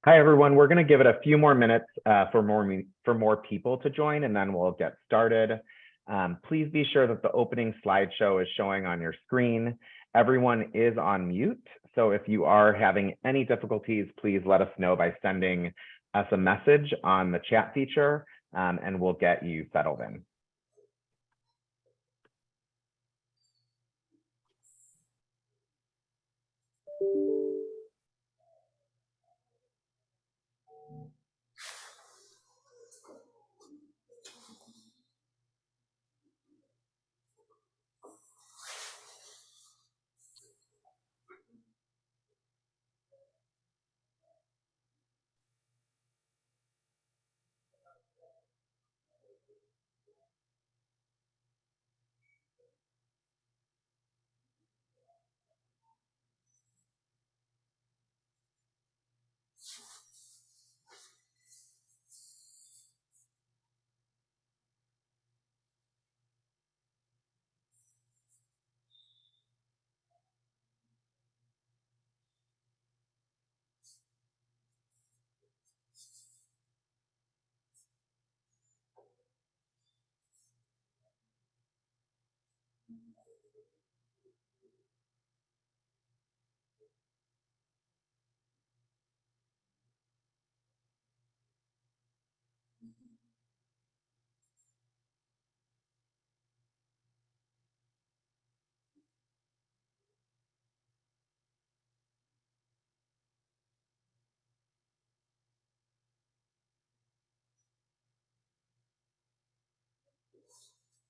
Hi, everyone. We're going to give it a few more minutes for more people to join, and then we'll get started. Please be sure that the opening slideshow is showing on your screen. Everyone is on mute, so if you are having any difficulties, please let us know by sending us a message on the chat feature, and we'll get you settled in.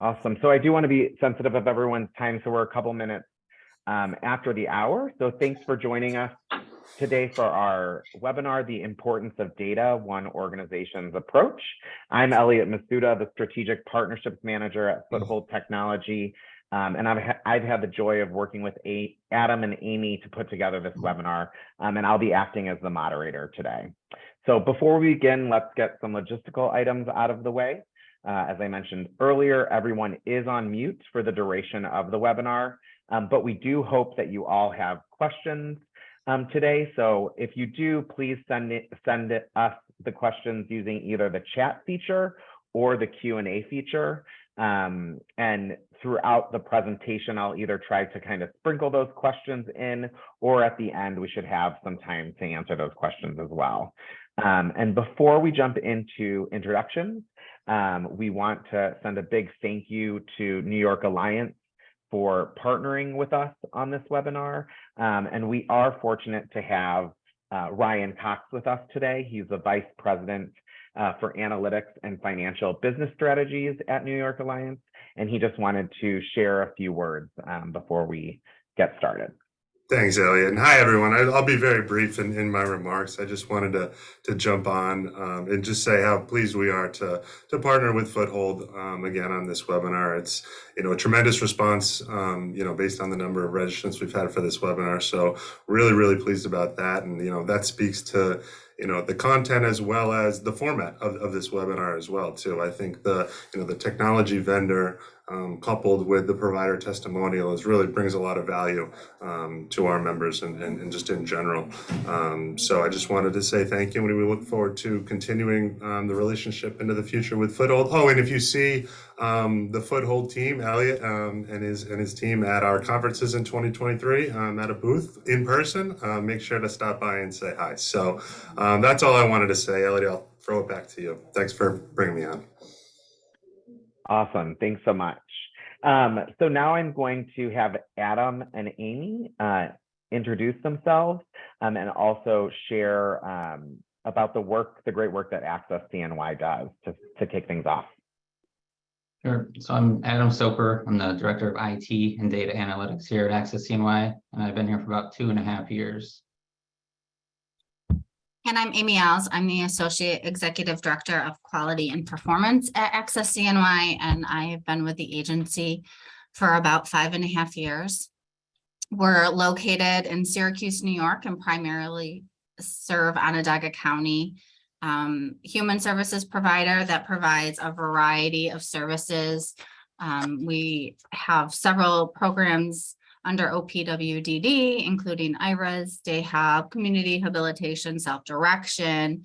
Awesome. So I do want to be sensitive of everyone's time, so we're a couple minutes after the hour. So thanks for joining us today for our webinar, The Importance of Data, One Organization's Approach. I'm Elliot Masuda, the Strategic Partnerships Manager at Foothold Technology. And I've had the joy of working with Adam and Amy to put together this webinar, and I'll be acting as the moderator today. So before we begin, let's get some logistical items out of the way. As I mentioned earlier, everyone is on mute for the duration of the webinar, but we do hope that you all have questions today. So if you do, please send us the questions using either the chat feature or the Q&A feature. And throughout the presentation, I'll either try to kind of sprinkle those questions in, or at the end, we should have some time to answer those questions as well. And before we jump into introductions, we want to send a big thank you to New York Alliance for partnering with us on this webinar. And we are fortunate to have Ryan Cox with us today. He's the Vice President for Analytics and Financial Business Strategies at New York Alliance. And he just wanted to share a few words before we get started. Thanks, Elliot. And hi, everyone. I'll be very brief in my remarks. I just wanted to jump on and just say how pleased we are to partner with Foothold again on this webinar. It's a tremendous response based on the number of registrants we've had for this webinar. So really pleased about that. And that speaks to the content as well as the format of this webinar as well too. I think the technology vendor coupled with the provider testimonials really brings a lot of value to our members and just in general. So I just wanted to say thank you, and we look forward to continuing the relationship into the future with Foothold. Oh, and if you see the Foothold team, Elliot and his team at our conferences in 2023 at a booth in person, make sure to stop by and say hi. So that's all I wanted to say. Elliot, I'll throw it back to you. Thanks for bringing me on. Awesome. Thanks so much. So now I'm going to have Adam and Amy introduce themselves and also share about the great work that AccessCNY does to kick things off. Sure. So I'm Adam Soper. I'm the Director of IT and Data Analytics here at AccessCNY, and I've been here for about 2.5 years. And I'm Amy Alls. I'm the Associate Executive Director of Quality and Performance at AccessCNY, and I have been with the agency for about 5.5 years. We're located in Syracuse, New York, and primarily serve Onondaga County human services provider that provides a variety of services. We have several programs under OPWDD, including IRAs, day help, community habilitation, self-direction,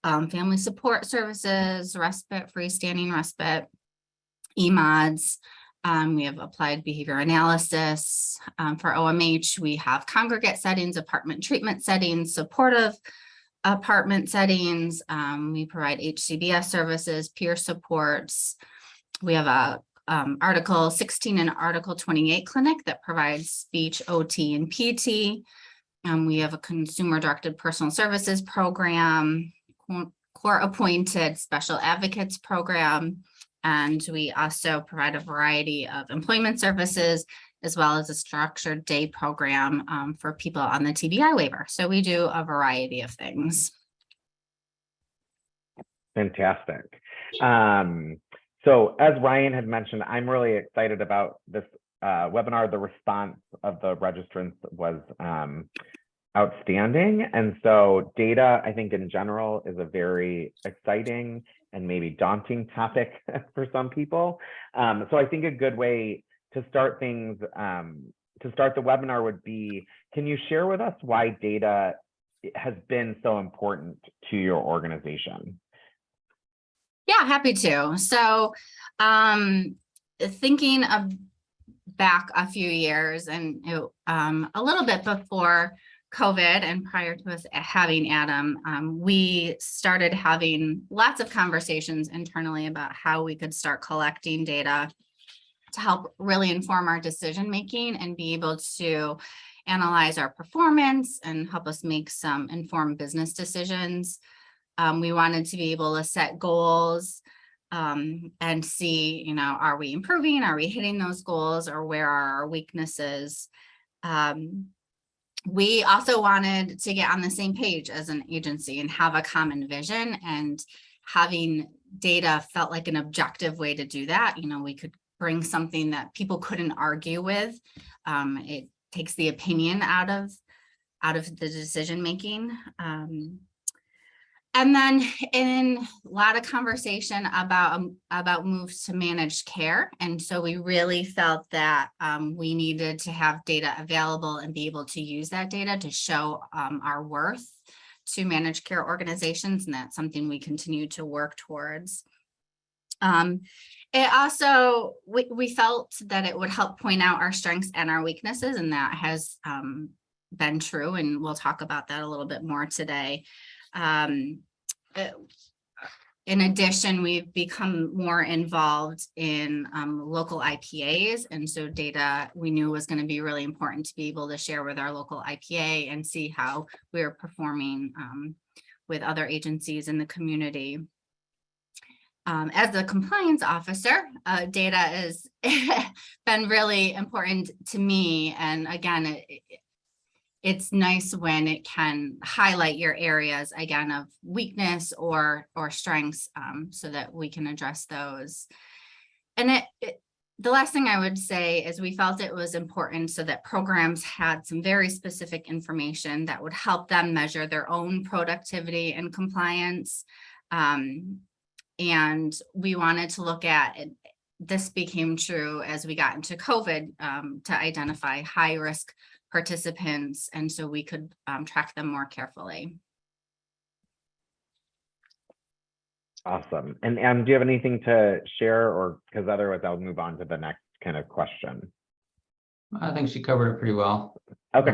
family support services, respite, freestanding respite, EMODs. We have applied behavior analysis. For OMH, we have congregate settings, apartment treatment settings, supportive apartment settings. We provide HCBS services, peer supports. We have a Article 16 and Article 28 clinic that provides speech, OT, and PT. We have a consumer-directed personal services program, court-appointed special advocates program, and we also provide a variety of employment services as well as a structured day program for people on the TBI waiver. So we do a variety of things. Fantastic. So as Ryan had mentioned, I'm really excited about this webinar. The response of the registrants was outstanding. And so data, I think in general, is a very exciting and maybe daunting topic for some people. So I think a good way to start things, to start the webinar would be, can you share with us why data has been so important to your organization? Yeah, happy to. So thinking of back a few years and a little bit before COVID and prior to us having Adam, we started having lots of conversations internally about how we could start collecting data to help really inform our decision making and be able to analyze our performance and help us make some informed business decisions. We wanted to be able to set goals and see, you know, are we improving? Are we hitting those goals, or where are our weaknesses? We also wanted to get on the same page as an agency and have a common vision, and having data felt like an objective way to do that. You know, we could bring something that people couldn't argue with. It takes the opinion out of the decision making. And then in a lot of conversation about moves to managed care. And so we really felt that we needed to have data available and be able to use that data to show our worth to managed care organizations. And that's something we continue to work towards. It also, we felt that it would help point out our strengths and our weaknesses, and that has been true. And we'll talk about that a little bit more today. In addition, we've become more involved in local IPAs, and so data we knew was going to be really important to be able to share with our local IPA and see how we're performing with other agencies in the community. As a compliance officer, data has been really important to me, and again, it's nice when it can highlight your areas again of weakness or strengths, so that we can address those. And the last thing I would say is we felt it was important so that programs had some very specific information that would help them measure their own productivity and compliance. And we wanted to look at it. This became true as we got into COVID, to identify high risk participants, and so we could track them more carefully. Awesome. And do you have anything to share, or because otherwise I'll move on to the next kind of question? I think she covered it pretty well. Okay.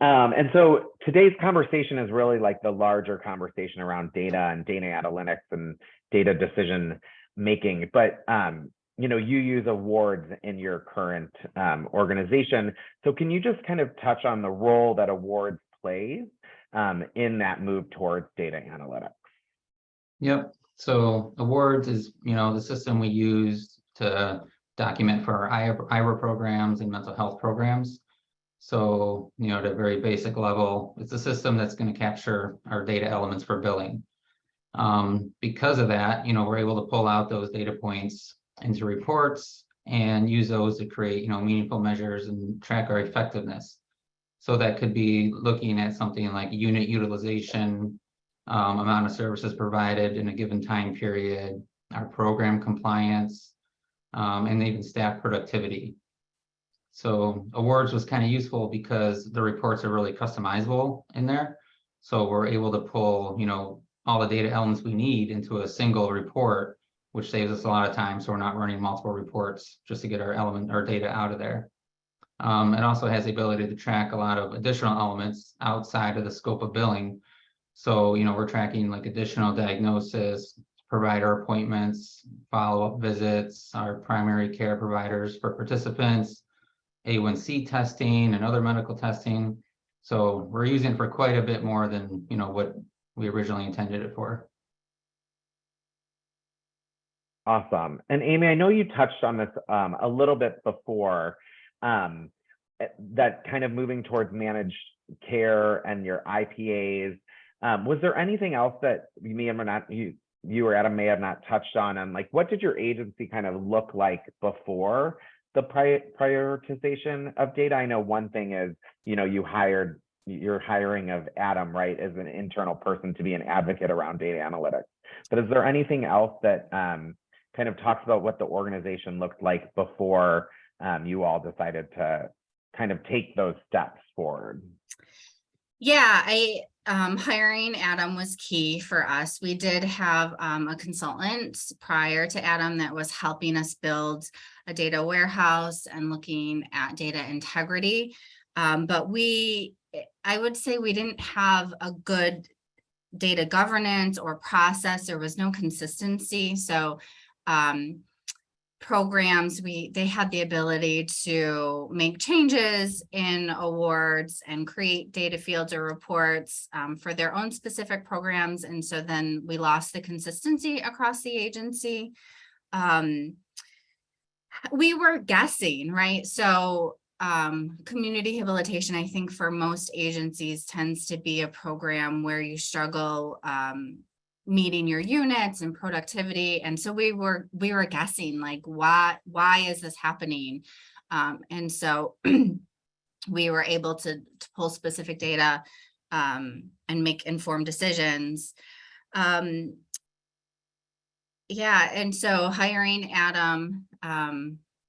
And so today's conversation is really like the larger conversation around data and data analytics and data decision making. But you know, you use awards in your current organization. So can you just kind of touch on the role that awards plays in that move towards data analytics? Yep. So awards is, you know, the system we use to document for our IRA programs and mental health programs. So, you know, at a very basic level, it's a system that's going to capture our data elements for billing. Because of that, you know, we're able to pull out those data points into reports and use those to create, you know, meaningful measures and track our effectiveness. So that could be looking at something like unit utilization, amount of services provided in a given time period, our program compliance, and even staff productivity. So awards was kind of useful because the reports are really customizable in there. So we're able to pull, all the data elements we need into a single report, which saves us a lot of time. So we're not running multiple reports just to get our data out of there. It also has the ability to track a lot of additional elements outside of the scope of billing. So, we're tracking like additional diagnosis, provider appointments, follow-up visits, our primary care providers for participants, A1C testing and other medical testing. So we're using it for quite a bit more than, what we originally intended it for. Awesome. And Amy, I know you touched on this a little bit before, that kind of moving towards managed care and your IPAs. Was there anything else that you or Adam may have not touched on? And like, what did your agency kind of look like before the prioritization of data? I know one thing is, your hiring of Adam, right, as an internal person to be an advocate around data analytics. But is there anything else that kind of talks about what the organization looked like before you all decided to kind of take those steps forward? Yeah, hiring Adam was key for us. We did have a consultant prior to Adam that was helping us build a data warehouse and looking at data integrity. But I would say we didn't have a good data governance or process. There was no consistency. So programs, they had the ability to make changes in awards and create data fields or reports for their own specific programs. And so then we lost the consistency across the agency. We were guessing, right? So community rehabilitation, I think for most agencies tends to be a program where you struggle meeting your units and productivity. And so we were guessing like, why is this happening? And so we were able to pull specific data and make informed decisions. Yeah, and so hiring Adam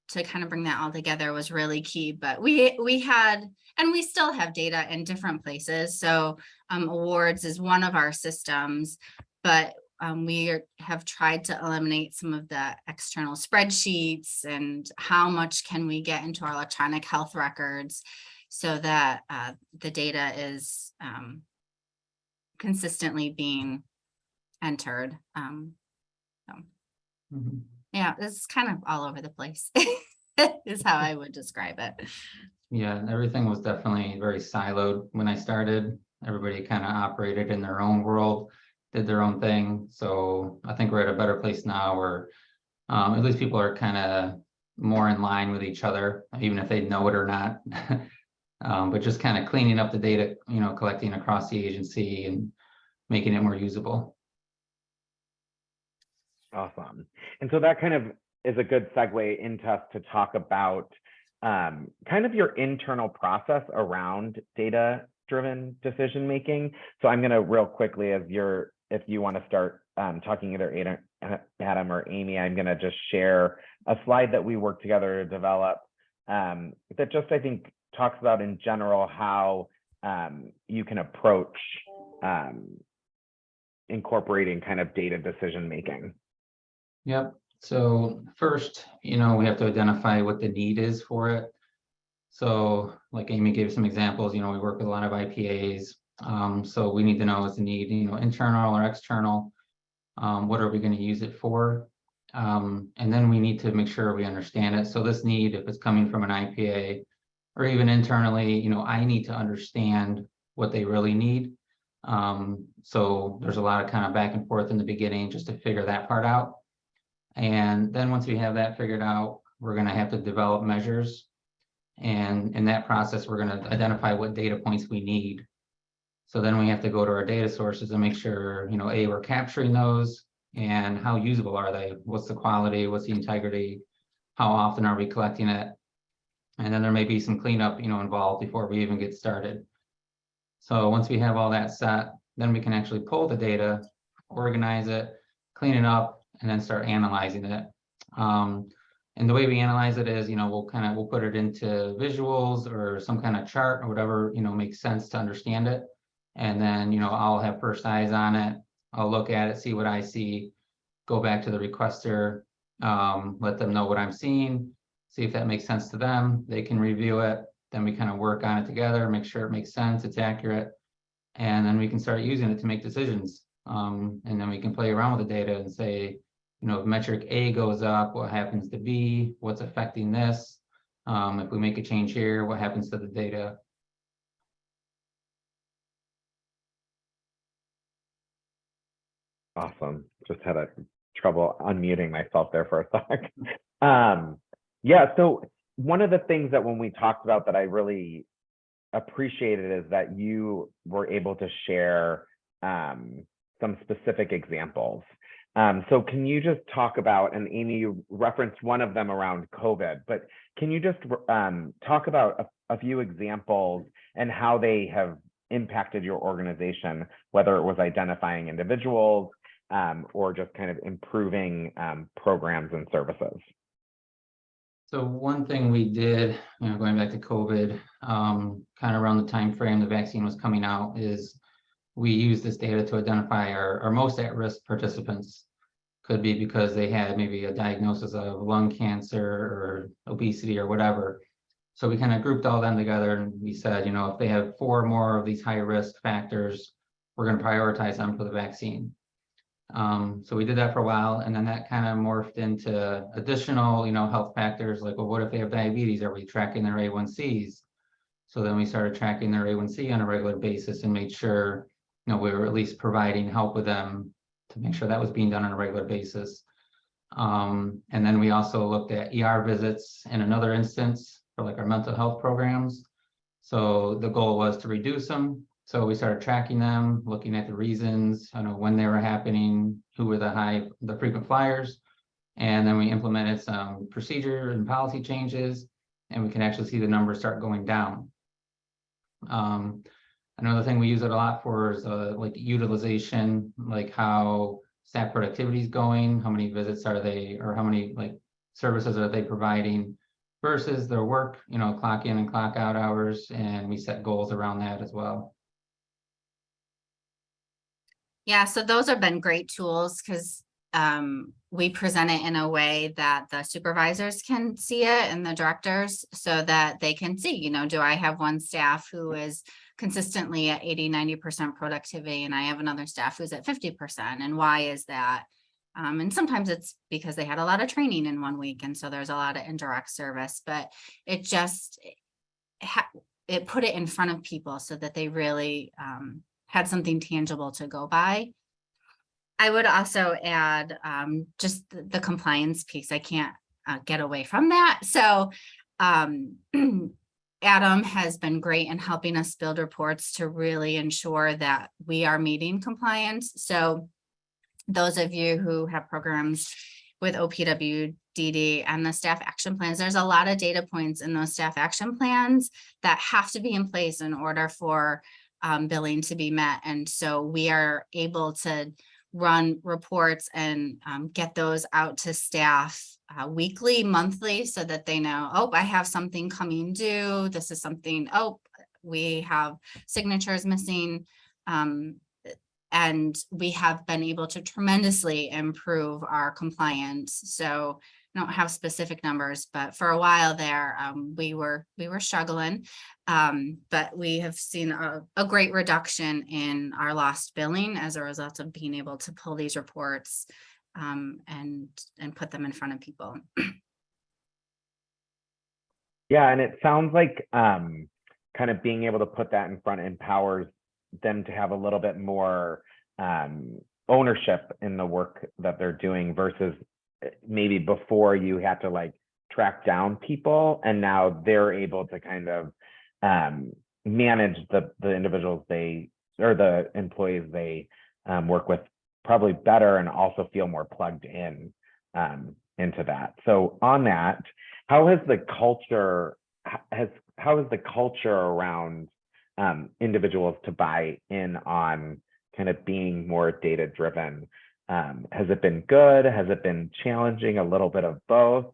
to kind of bring that all together was really key. But we had, and we still have data in different places. So awards is one of our systems, but we have tried to eliminate some of the external spreadsheets and how much can we get into our electronic health records so that the data is consistently being entered. Yeah, it's kind of all over the place is how I would describe it. Yeah, everything was definitely very siloed when I started. Everybody kind of operated in their own world, did their own thing. So I think we're at a better place now where at least people are kind of more in line with each other, even if they know it or not. But just kind of cleaning up the data, collecting across the agency and making it more usable. Awesome. And so that kind of is a good segue into us to talk about kind of your internal process around data-driven decision-making. So I'm going to real quickly, if you want to start talking, either Adam or Amy, I'm going to just share a slide that we worked together to develop that just, I think, talks about in general how you can approach incorporating kind of data decision-making. Yep. So first, we have to identify what the need is for it. So like Amy gave some examples, we work with a lot of IPAs. So we need to know is the need, internal or external? What are we going to use it for? And then we need to make sure we understand it. So this need, if it's coming from an IPA or even internally, I need to understand what they really need. So there's a lot of kind of back and forth in the beginning just to figure that part out. And then once we have that figured out, we're going to have to develop measures. And in that process, we're going to identify what data points we need. So then we have to go to our data sources and make sure, we're capturing those and how usable are they? What's the quality? What's the integrity? How often are we collecting it? And then there may be some cleanup, involved before we even get started. So once we have all that set, then we can actually pull the data, organize it, clean it up, and then start analyzing it. And And the way we analyze it is, we'll put it into visuals or some kind of chart or whatever, makes sense to understand it. And then, I'll have first eyes on it. I'll look at it, see what I see, go back to the requester, let them know what I'm seeing, see if that makes sense to them. They can review it. Then we kind of work on it together, make sure it makes sense, it's accurate. And then we can start using it to make decisions. And then we can play around with the data and say, if metric A goes up, what happens to B? What's affecting this? If we make a change here, what happens to the data? Awesome. Just had a trouble unmuting myself there for a sec. Yeah, so one of the things that when we talked about that I really appreciated is that you were able to share some specific examples. So can you just talk about, and Amy, you referenced one of them around COVID, but can you just talk about a few examples and how they have impacted your organization, whether it was identifying individuals or just kind of improving programs and services? So one thing we did, going back to COVID, kind of around the time frame the vaccine was coming out, is we used this data to identify our most at-risk participants. Could be because they had maybe a diagnosis of lung cancer or obesity or whatever. So we kind of grouped all them together and we said, if they have 4 more of these high-risk factors, we're going to prioritize them for the vaccine. So we did that for a while, and then that kind of morphed into additional, health factors like, well, what if they have diabetes? Are we tracking their A1Cs? So then we started tracking their A1C on a regular basis and made sure, we were at least providing help with them to make sure that was being done on a regular basis. And then we also looked at ER visits in another instance for like our mental health programs. So the goal was to reduce them. So we started tracking them, looking at the reasons, when they were happening, who were the frequent flyers. And then we implemented some procedure and policy changes, and we can actually see the numbers start going down. Another thing we use it a lot for is like utilization, like how staff productivity is going, how many visits are they, or how many services are they providing versus their work, clock in and clock out hours, and we set goals around that as well. Yeah, so those have been great tools because we present it in a way that the supervisors can see it and the directors so that they can see, do I have one staff who is consistently at 80-90% productivity and I have another staff who's at 50%, and why is that? And sometimes it's because they had a lot of training in 1 week and so there's a lot of indirect service, but it just it put it in front of people so that they really had something tangible to go by. I would also add just the compliance piece. I can't get away from that. So Adam has been great in helping us build reports to really ensure that we are meeting compliance. So those of you who have programs with OPWDD and the staff action plans, there's a lot of data points in those staff action plans that have to be in place in order for billing to be met. And so we are able to run reports and get those out to staff weekly, monthly, so that they know, oh, I have something coming due. This is something, oh, we have signatures missing. And we have been able to tremendously improve our compliance. So I don't have specific numbers, but for a while there, we were struggling. But we have seen a great reduction in our lost billing as a result of being able to pull these reports and put them in front of people. Yeah, and it sounds like kind of being able to put that in front empowers them to have a little bit more ownership in the work that they're doing versus maybe before you had to track down people, and now they're able to kind of manage the individuals or the employees they work with probably better, and also feel more plugged in into that. So on that, how has the culture around individuals to buy in on kind of being more data driven? Has it been good? Has it been challenging? A little bit of both?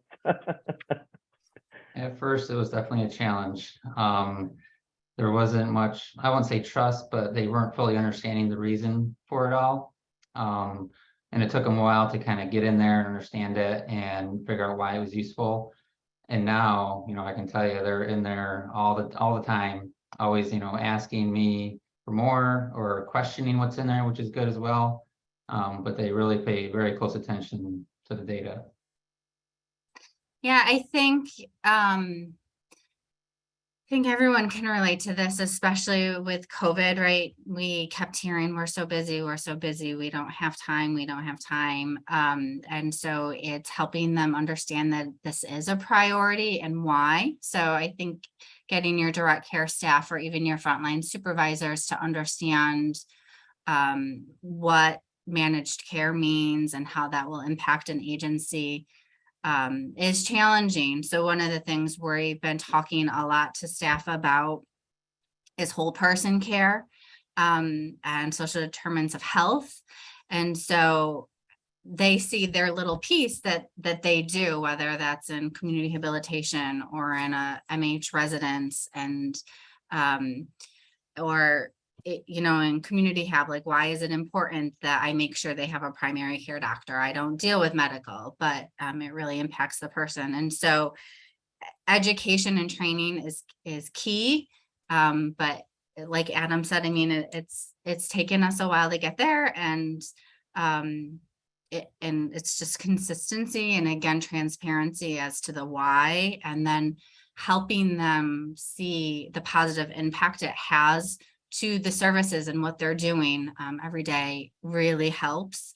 At first, it was definitely a challenge. There wasn't much, I wouldn't say trust, but they weren't fully understanding the reason for it all. And it took them a while to kind of get in there and understand it and figure out why it was useful. And now, I can tell you they're in there all the time, always, asking me for more or questioning what's in there, which is good as well. But they really pay very close attention to the data. Yeah, I think everyone can relate to this, especially with COVID, right? We kept hearing, we're so busy, we don't have time. And so it's helping them understand that this is a priority and why. So I think getting your direct care staff or even your frontline supervisors to understand what managed care means and how that will impact an agency is challenging. So one of the things we've been talking a lot to staff about is whole person care and social determinants of health. And so they see their little piece that they do, whether that's in community rehabilitation or in a MH residence and or in community have, like, why is it important that I make sure they have a primary care doctor? I don't deal with medical, but it really impacts the person. And so education and training is key. But like Adam said, I mean, it's taken us a while to get there, and it's just consistency and, again, transparency as to the why, and then helping them see the positive impact it has to the services and what they're doing every day really helps.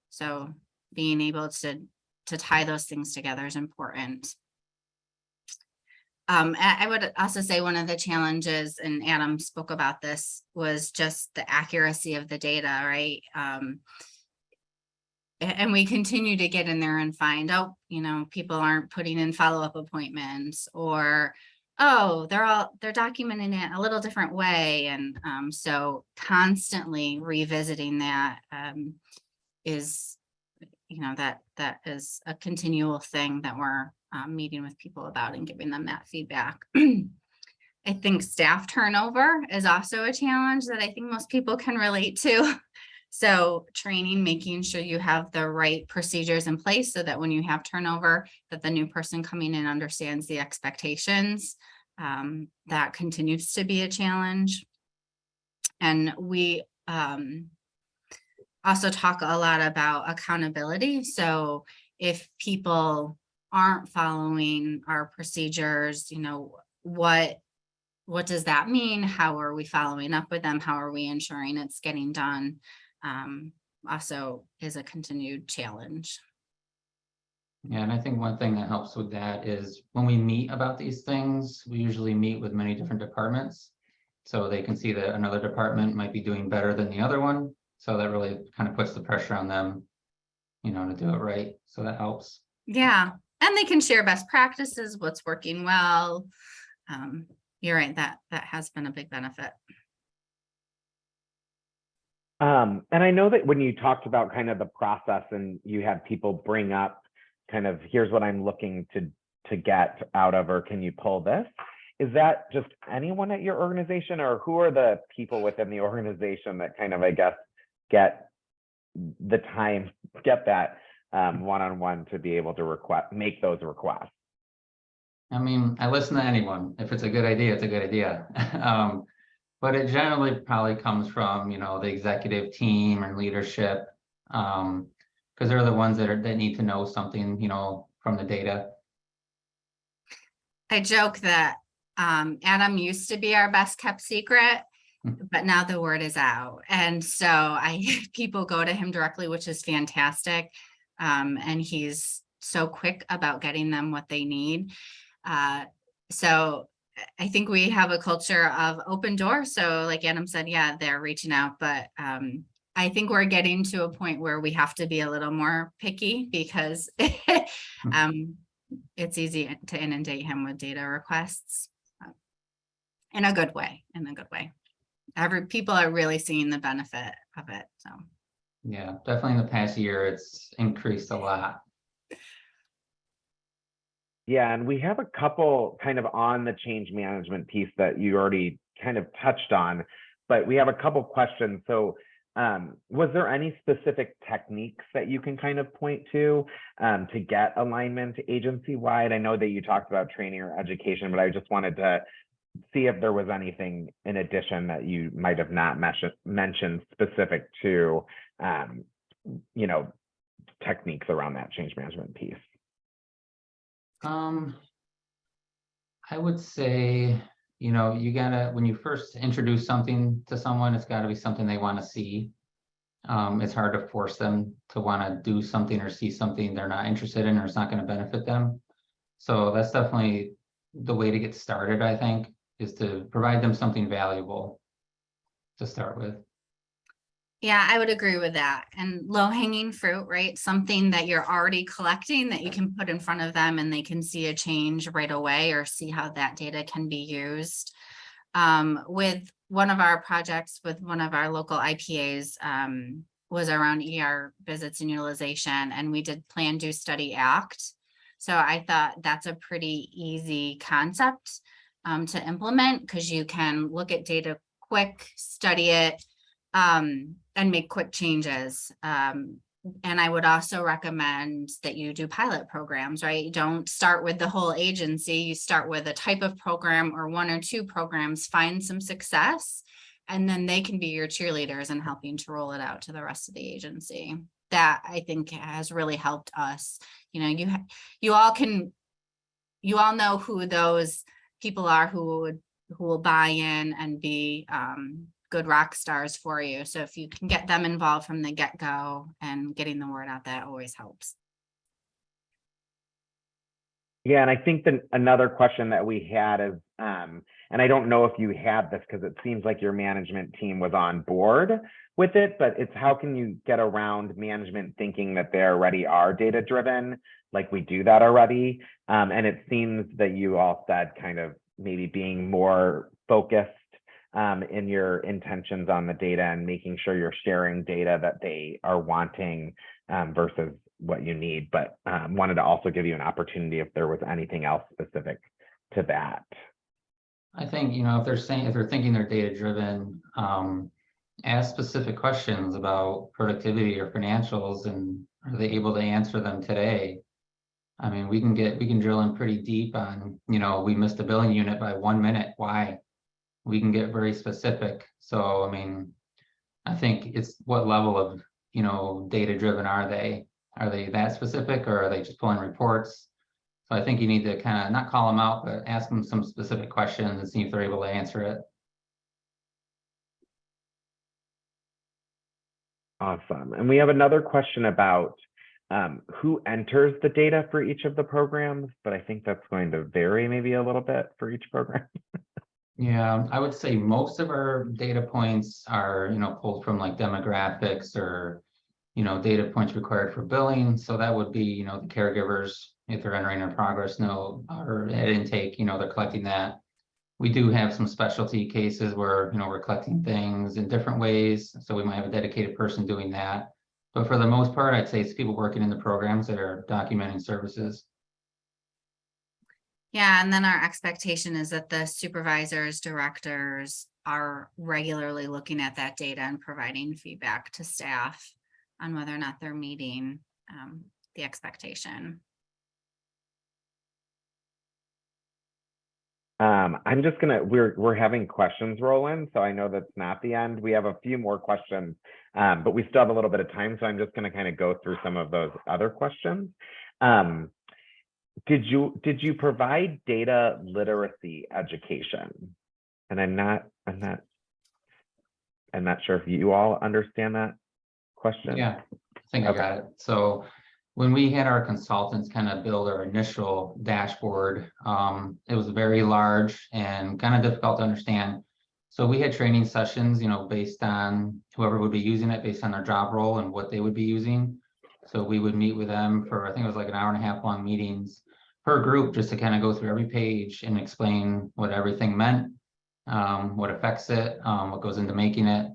So being able to tie those things together is important. I would also say one of the challenges, and Adam spoke about this, was just the accuracy of the data, right? And we continue to get in there and find, people aren't putting in follow-up appointments, or they're documenting it a little different way. And so constantly revisiting that is, that is a continual thing that we're meeting with people about and giving them that feedback. I think staff turnover is also a challenge that I think most people can relate to. So training, making sure you have the right procedures in place so that when you have turnover, that the new person coming in understands the expectations. That continues to be a challenge. And we also talk a lot about accountability. So if people aren't following our procedures, what does that mean? How are we following up with them? How are we ensuring it's getting done? Also is a continued challenge. Yeah, and I think one thing that helps with that is when we meet about these things, we usually meet with many different departments. So they can see that another department might be doing better than the other one. So that really kind of puts the pressure on them, to do it right. So that helps. Yeah. And they can share best practices, what's working well. You're right, that has been a big benefit. And I know that when you talked about kind of the process and you had people bring up kind of, here's what I'm looking to get out of, or can you pull this? Is that just anyone at your organization, or who are the people within the organization that kind of, I guess, get the time, get that one-on-one to be able to make those requests? I mean, I listen to anyone. If it's a good idea, it's a good idea. But it generally probably comes from, the executive team and leadership, because they're the ones that need to know something, from the data. I joke that Adam used to be our best kept secret, but now the word is out. And so people go to him directly, which is fantastic. And he's so quick about getting them what they need. So I think we have a culture of open doors. So like Adam said, yeah, they're reaching out, but I think we're getting to a point where we have to be a little more picky, because it's easy to inundate him with data requests in a good way, people are really seeing the benefit of it. So yeah, definitely in the past year, it's increased a lot. Yeah, and we have a couple kind of on the change management piece that you already kind of touched on, but we have a couple questions. So was there any specific techniques that you can kind of point to get alignment agency-wide? I know that you talked about training or education, but I just wanted to see if there was anything in addition that you might have not mentioned specific to, you know, techniques around that change management piece. I would say, you know, you gotta, when you first introduce something to someone, it's gotta be something they want to see. It's hard to force them to want to do something or see something they're not interested in or it's not going to benefit them. So that's definitely the way to get started, I think, is to provide them something valuable to start with. Yeah, I would agree with that. And low hanging fruit, right? Something that you're already collecting that you can put in front of them and they can see a change right away or see how that data can be used. With one of our projects with one of our local IPAs was around ER visits and utilization, and we did plan, do, study, act. So I thought that's a pretty easy concept to implement because you can look at data quick, study it, and make quick changes. And I would also recommend that you do pilot programs, right? You don't start with the whole agency. You start with a type of program or one or two programs, find some success, and then they can be your cheerleaders in helping to roll it out to the rest of the agency. That I think has really helped us. You know, you all know who those people are who will buy in and be good rock stars for you. So if you can get them involved from the get-go and getting the word out, that always helps. Yeah, and I think that another question that we had is, and I don't know if you had this because it seems like your management team was on board with it, but it's how can you get around management thinking that they already are data-driven, like we do that already? And it seems that you all said kind of maybe being more focused in your intentions on the data and making sure you're sharing data that they are wanting versus what you need, but wanted to also give you an opportunity if there was anything else specific to that. I think, you know, if they're thinking they're data driven, ask specific questions about productivity or financials, and are they able to answer them today? I mean, we can drill in pretty deep on, you know, we missed the billing unit by 1 minute. Why? We can get very specific. So, I mean, I think it's what level of, you know, data driven are they? Are they that specific, or are they just pulling reports? So I think you need to kind of not call them out, but ask them some specific questions and see if they're able to answer it. Awesome. And we have another question about who enters the data for each of the programs, but I think that's going to vary maybe a little bit for each program. Yeah, I would say most of our data points are, you know, pulled from like demographics or, you know, data points required for billing. So that would be, you know, the caregivers, if they're entering a progress note or at intake, you know, they're collecting that. We do have some specialty cases where, you know, we're collecting things in different ways. So we might have a dedicated person doing that. But for the most part, I'd say it's people working in the programs that are documenting services. Yeah, and then our expectation is that the supervisors, directors are regularly looking at that data and providing feedback to staff on whether or not they're meeting the expectation. I'm just gonna, we're having questions roll in, so I know that's not the end. We have a few more questions, but we still have a little bit of time, so I'm just gonna kind of go through some of those other questions. Did you provide data literacy education? And I'm not sure if you all understand that question. Yeah, I think I got it. So when we had our consultants kind of build our initial dashboard, it was very large and kind of difficult to understand. So we had training sessions, you know, based on whoever would be using it, based on their job role and what they would be using. So we would meet with them for, I think it was like an 1.5 hour long meetings per group, just to kind of go through every page and explain what everything meant, what affects it, what goes into making it.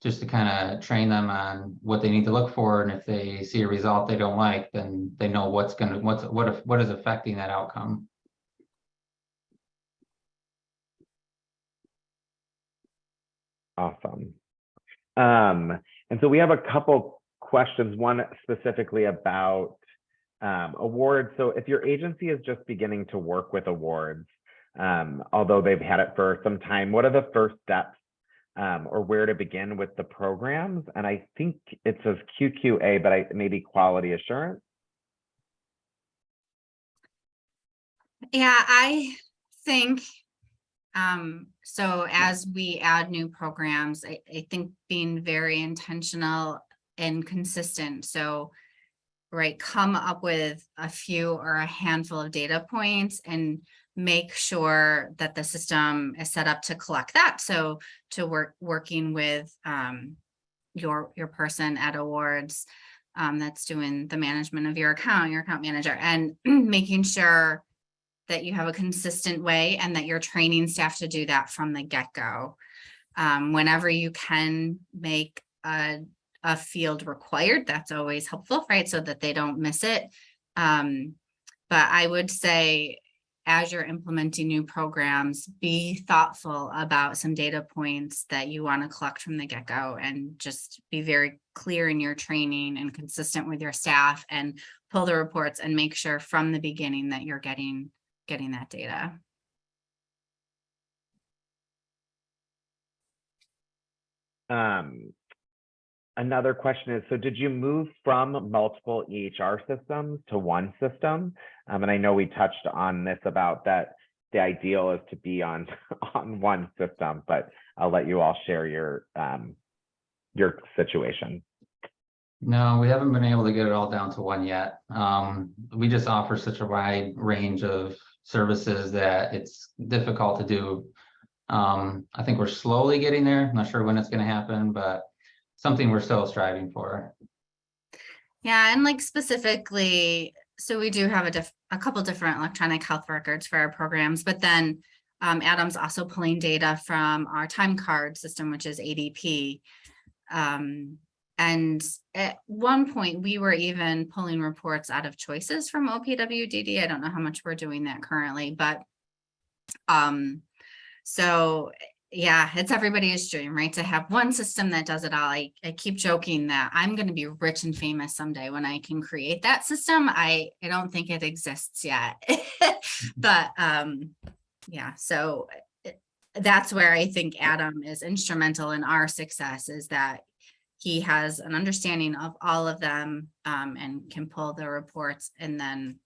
just to kind of train them on what they need to look for. And if they see a result they don't like, then they know what is affecting that outcome. Awesome. And so we have a couple questions, one specifically about awards. So if your agency is just beginning to work with awards, although they've had it for some time, what are the first steps or where to begin with the programs? And I think it says QQA, but maybe quality assurance. Yeah, I think so as we add new programs, I think being very intentional and consistent. So, right, come up with a few or a handful of data points and make sure that the system is set up to collect that. So to working with your person at awards that's doing the management of your account manager, and making sure that you have a consistent way and that you're training staff to do that from the get-go. Whenever you can make a field required, that's always helpful, right? So that they don't miss it. But I would say, as you're implementing new programs, be thoughtful about some data points that you want to collect from the get-go, and just be very clear in your training and consistent with your staff, and pull the reports and make sure from the beginning that you're getting that data. Another question is, so did you move from multiple EHR systems to one system? And I know we touched on this about that the ideal is to be on one system, but I'll let you all share your situation. No, we haven't been able to get it all down to one yet. We just offer such a wide range of services that it's difficult to do. I think we're slowly getting there. I'm not sure when it's going to happen, but something we're still striving for. Yeah, and like specifically, so we do have a couple different electronic health records for our programs, but then Adam's also pulling data from our time card system, which is ADP. And at one point we were even pulling reports out of choices from OPWDD. I don't know how much we're doing that currently, but so yeah, it's everybody's dream, right? To have one system that does it all. I keep joking that I'm going to be rich and famous someday when I can create that system. I don't think it exists yet, but yeah, so that's where I think Adam is instrumental in our success, is that he has an understanding of all of them and can pull the reports and then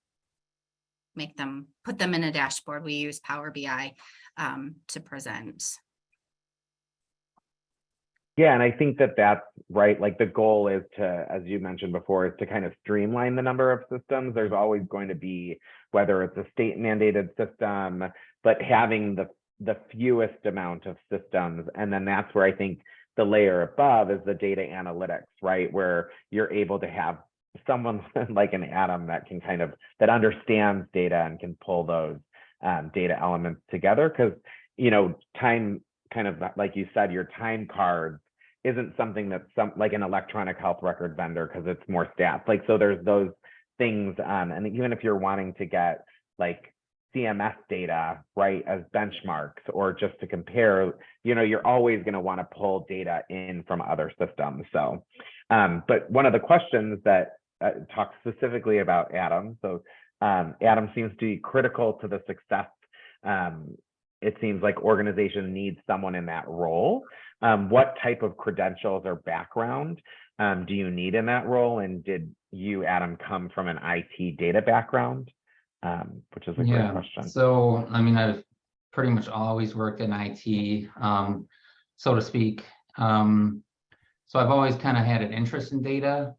put them in a dashboard. We use Power BI to present. Yeah, and I think that that's right. Like the goal is to, as you mentioned before, is to kind of streamline the number of systems. There's always going to be, whether it's a state mandated system, but having the fewest amount of systems. And then that's where I think the layer above is the data analytics, right? Where you're able to have someone like an Adam that can that understands data and can pull those data elements together. Because, time, kind of like you said, your time cards isn't something that's like an electronic health record vendor, because it's more stats. Like, so there's those things. And even if you're wanting to get like CMS data, right, as benchmarks, or just to compare, you're always going to want to pull data in from other systems. So, but one of the questions that talks specifically about Adam. So Adam seems to be critical to the success. It seems like organization needs someone in that role. What type of credentials or background do you need in that role? And did you, Adam, come from an IT data background? Which is a great question. So, I mean, I've pretty much always worked in IT, so to speak. So I've always kind of had an interest in data,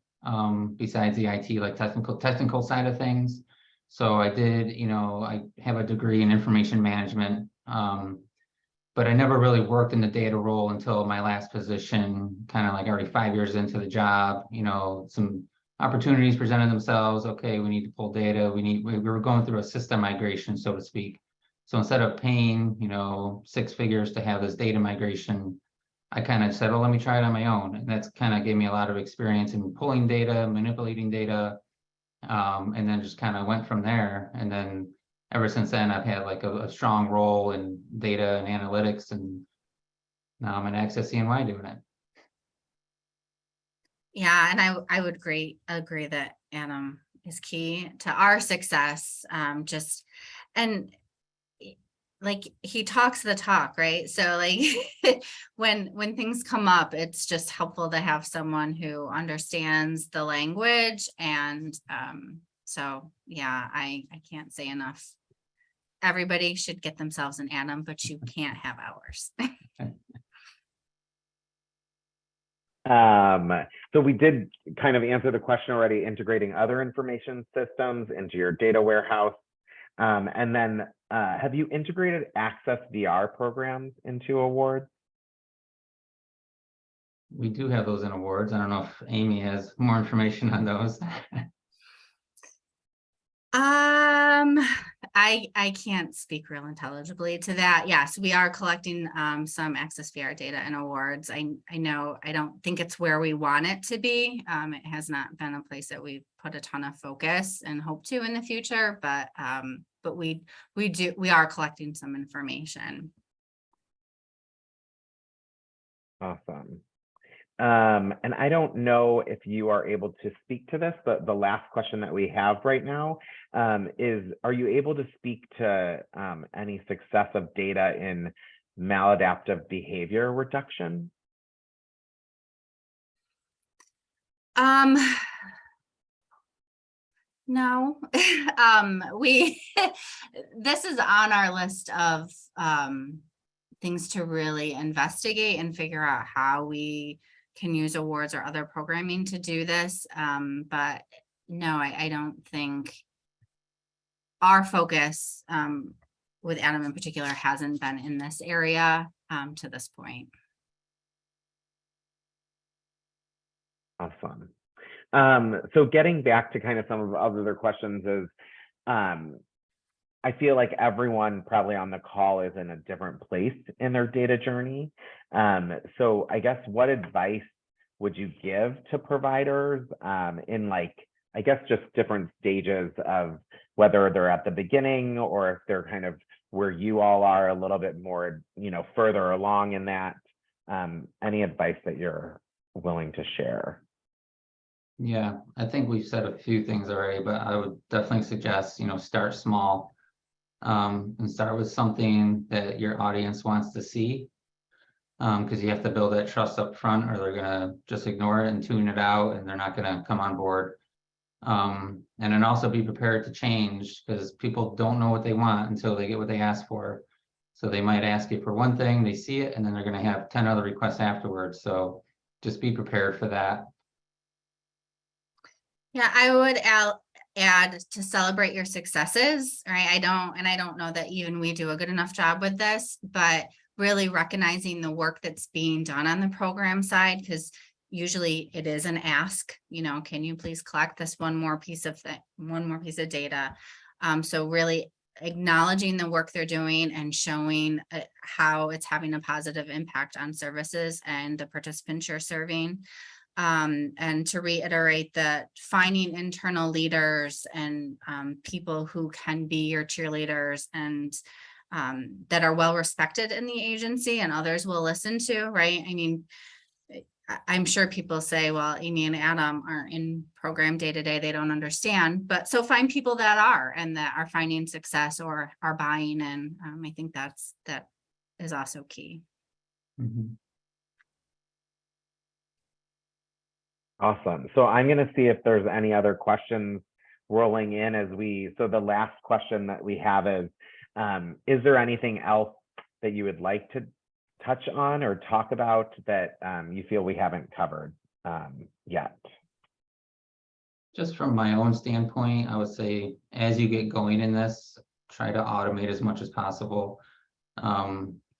besides the IT, like technical side of things. So I did, I have a degree in information management, but I never really worked in the data role until my last position, kind of like already 5 years into the job. Some opportunities presented themselves. Okay, we need to pull data. We were going through a system migration, so to speak. So instead of paying, 6 figures to have this data migration I kind of said, oh, let me try it on my own. And that's kind of gave me a lot of experience in pulling data, manipulating data, and then just kind of went from there. And then ever since then, I've had like a strong role in data and analytics, and now I'm in AccessCNY doing it. Yeah, and I would agree that Adam is key to our success. And like he talks the talk, right? So like when things come up, it's just helpful to have someone who understands the language. And so yeah, I can't say enough. Everybody should get themselves an Adam, but you can't have ours. So we did kind of answer the question already, integrating other information systems into your data warehouse. And then have you integrated Access VR programs into awards? We do have those in awards. I don't know if Amy has more information on those. I can't speak real intelligibly to that. Yes, we are collecting some Access VR data and awards. I know, I don't think it's where we want it to be. It has not been a place that we've put a ton of focus and hope to in the future, but we are collecting some information. Awesome. And I don't know if you are able to speak to this, but the last question that we have right now is, are you able to speak to any success of data in maladaptive behavior reduction? No, this is on our list of things to really investigate and figure out how we can use awards or other programming to do this. But no, I don't think our focus with Adam in particular hasn't been in this area to this point. Awesome. So getting back to kind of some of the other questions is, I feel like everyone probably on the call is in a different place in their data journey. So I guess what advice would you give to providers in, like, I guess just different stages of whether they're at the beginning or if they're kind of where you all are a little bit more, you know, further along in that, any advice that you're willing to share? Yeah, I think we've said a few things already, but I would definitely suggest, you know, start small. And start with something that your audience wants to see, because you have to build that trust up front, or they're gonna just ignore it and tune it out, and they're not gonna come on board. And then also be prepared to change, because people don't know what they want until they get what they ask for. So they might ask you for one thing, they see it, and then they're gonna have 10 other requests afterwards. So just be prepared for that. Yeah, I would add to celebrate your successes, right? I don't know that even we do a good enough job with this, but really recognizing the work that's being done on the program side, because usually it is an ask, you know, can you please collect this one more piece of data? So really acknowledging the work they're doing and showing how it's having a positive impact on services and the participants you're serving. And to reiterate that finding internal leaders and people who can be your cheerleaders and that are well respected in the agency and others will listen to, right? I mean, I'm sure people say, well, Amy and Adam aren't in program day to day, they don't understand, but so find people that are and that are finding success or are buying in. I think that is also key. Mm-hmm. Awesome. So I'm going to see if there's any other questions rolling in so the last question that we have is there anything else that you would like to touch on or talk about that you feel we haven't covered yet? Just from my own standpoint, I would say as you get going in this, try to automate as much as possible.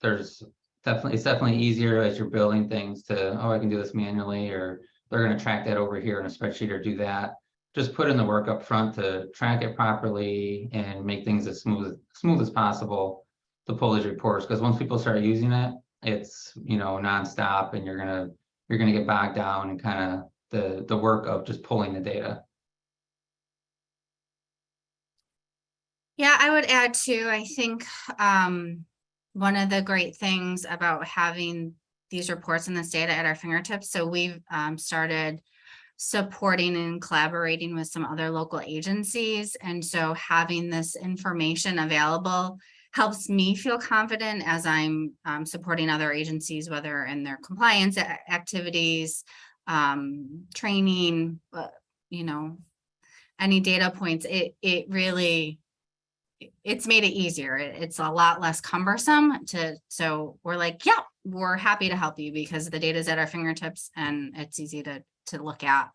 It's definitely easier as you're building things to, oh, I can do this manually, or they're going to track that over here in a spreadsheet or do that. Just put in the work up front to track it properly and make things as smooth as possible to pull these reports. Because once people start using it, it's, nonstop, and you're gonna get bogged down in kind of the work of just pulling the data. Yeah, I would add too, I think one of the great things about having these reports and this data at our fingertips, so we've started supporting and collaborating with some other local agencies. And so having this information available helps me feel confident as I'm supporting other agencies, whether in their compliance activities, training, any data points. It really, it's made it easier. It's a lot less cumbersome so we're like, yeah, we're happy to help you because the data is at our fingertips and it's easy to look at.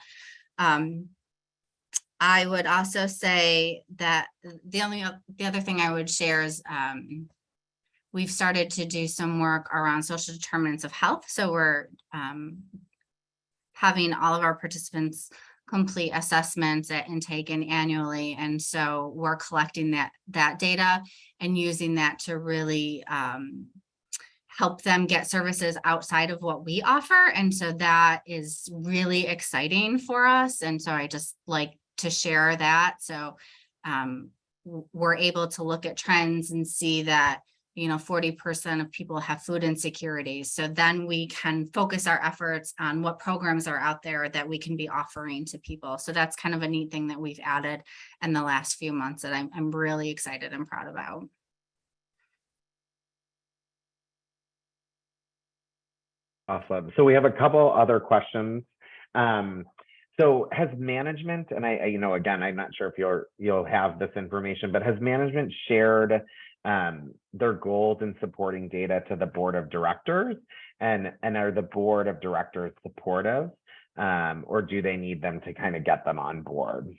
I would also say that the other thing I would share is we've started to do some work around social determinants of health. So we're having all of our participants complete assessments at intake and annually. And so we're collecting that data and using that to really help them get services outside of what we offer. And so that is really exciting for us. And so I just like to share that. So we're able to look at trends and see that 40% of people have food insecurities. So then we can focus our efforts on what programs are out there that we can be offering to people. So that's kind of a neat thing that we've added in the last few months that I'm really excited and proud about. Awesome. So we have a couple other questions. So has management, and I again, I'm not sure if you'll have this information, but has management shared their goals in supporting data to the board of directors, and are the board of directors supportive, or do they need them to kind of get them on board?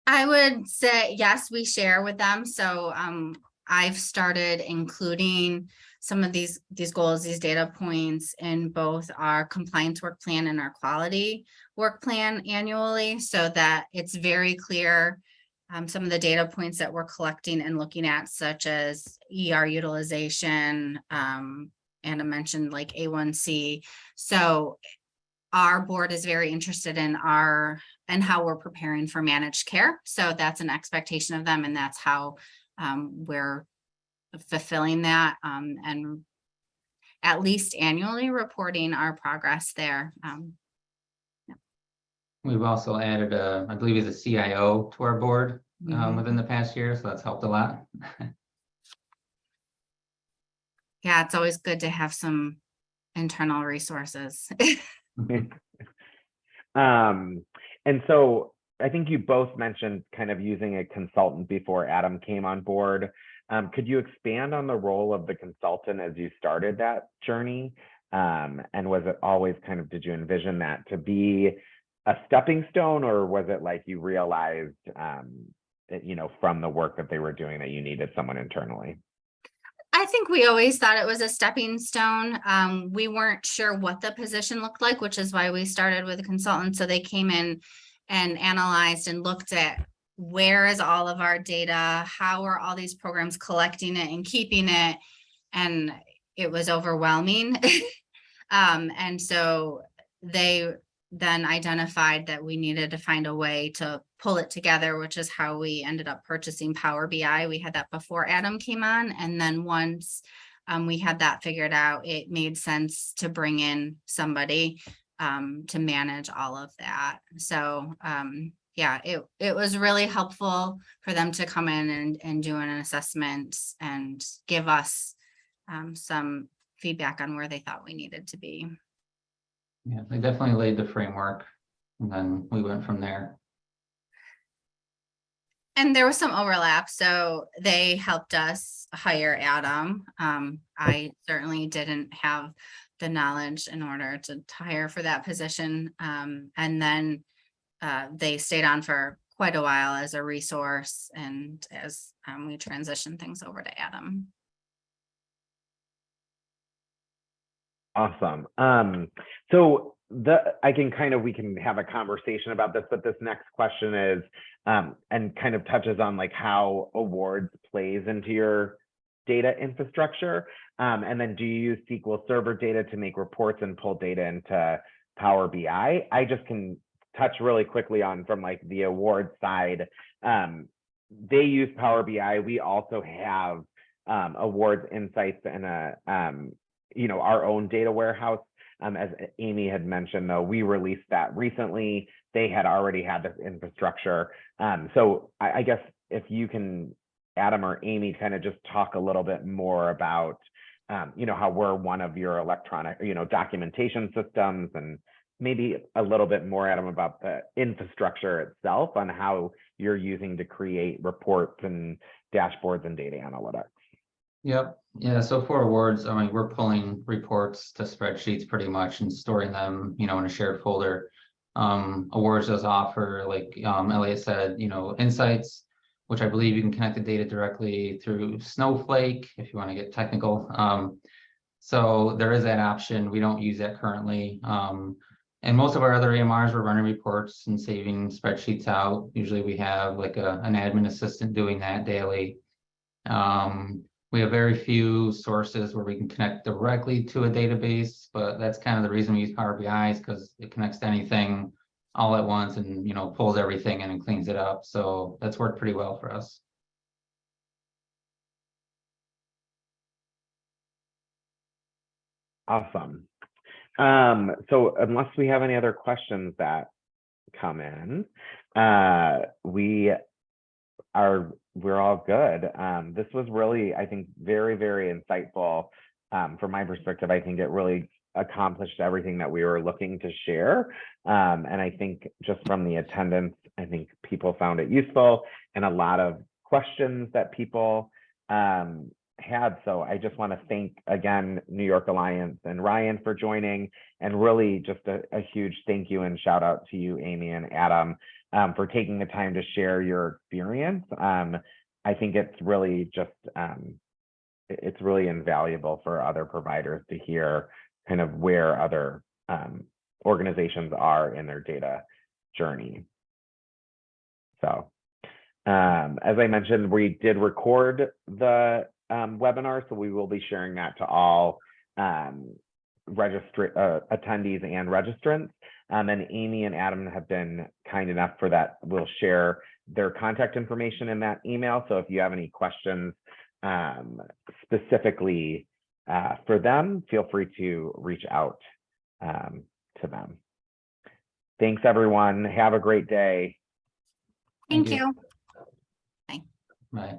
I would say yes, we share with them. So I've started including some of these goals, these data points in both our compliance work plan and our quality work plan annually, so that it's very clear some of the data points that we're collecting and looking at, such as ER utilization, and I mentioned like A1C. So our board is very interested in how we're preparing for managed care. So that's an expectation of them, and that's how we're fulfilling that, and at least annually reporting our progress there. We've also added I believe he's a CIO to our board within the past year, so that's helped a lot. Yeah, it's always good to have some internal resources. And so I think you both mentioned kind of using a consultant before Adam came on board. Could you expand on the role of the consultant as you started that journey? And was it always kind of, did you envision that to be a stepping stone, or was it like you realized that, from the work that they were doing, that you needed someone internally? I think we always thought it was a stepping stone. We weren't sure what the position looked like, which is why we started with a consultant. So they came in and analyzed and looked at where is all of our data, how are all these programs collecting it and keeping it, and it was overwhelming. And so they then identified that we needed to find a way to pull it together, which is how we ended up purchasing Power BI. We had that before Adam came on. And then once we had that figured out, it made sense to bring in somebody to manage all of that. So yeah, it was really helpful for them to come in and do an assessment and give us some feedback on where they thought we needed to be. Yeah, they definitely laid the framework, and then we went from there. And there was some overlap, so they helped us hire Adam. I certainly didn't have the knowledge in order to hire for that position. And then they stayed on for quite a while as a resource, and as we transitioned things over to Adam. Awesome. So we can have a conversation about this, but this next question is, and kind of touches on like how awards plays into your data infrastructure? And then do you use SQL Server data to make reports and pull data into Power BI? I just can touch really quickly on from like the award side. They use Power BI. We also have awards insights and our own data warehouse. As Amy had mentioned, though, we released that recently. They had already had this infrastructure. So I guess if you can, Adam or Amy, kind of just talk a little bit more about, how we're one of your electronic, documentation systems, and maybe a little bit more, Adam, about the infrastructure itself on how you're using to create reports and dashboards and data analytics. Yep. Yeah. So for awards, I mean, we're pulling reports to spreadsheets pretty much and storing them, in a shared folder. Awards does offer, like Elliot said, insights, which I believe you can connect the data directly through Snowflake if you want to get technical. So there is that option. We don't use that currently. And most of our other AMRs, we're running reports and saving spreadsheets out. Usually we have like an admin assistant doing that daily. We have very few sources where we can connect directly to a database, but that's kind of the reason we use Power BI, is because it connects to anything all at once and, pulls everything in and cleans it up. So that's worked pretty well for us. Awesome. So unless we have any other questions that come in, we're all good. This was really, I think, very, very insightful. From my perspective, I think it really accomplished everything that we were looking to share. And I think just from the attendance, I think people found it useful, and a lot of questions that people had. So I just want to thank again New York Alliance and Ryan for joining, and really just a huge thank you and shout out to you, Amy and Adam, for taking the time to share your experience. I think it's really just it's really invaluable for other providers to hear kind of where other organizations are in their data journey. So as I mentioned, we did record the webinar, so we will be sharing that to all attendees and registrants. And Amy and Adam have been kind enough for that. We'll share their contact information in that email. So if you have any questions specifically for them, feel free to reach out to them. Thanks, everyone. Have a great day. Thank you. Bye.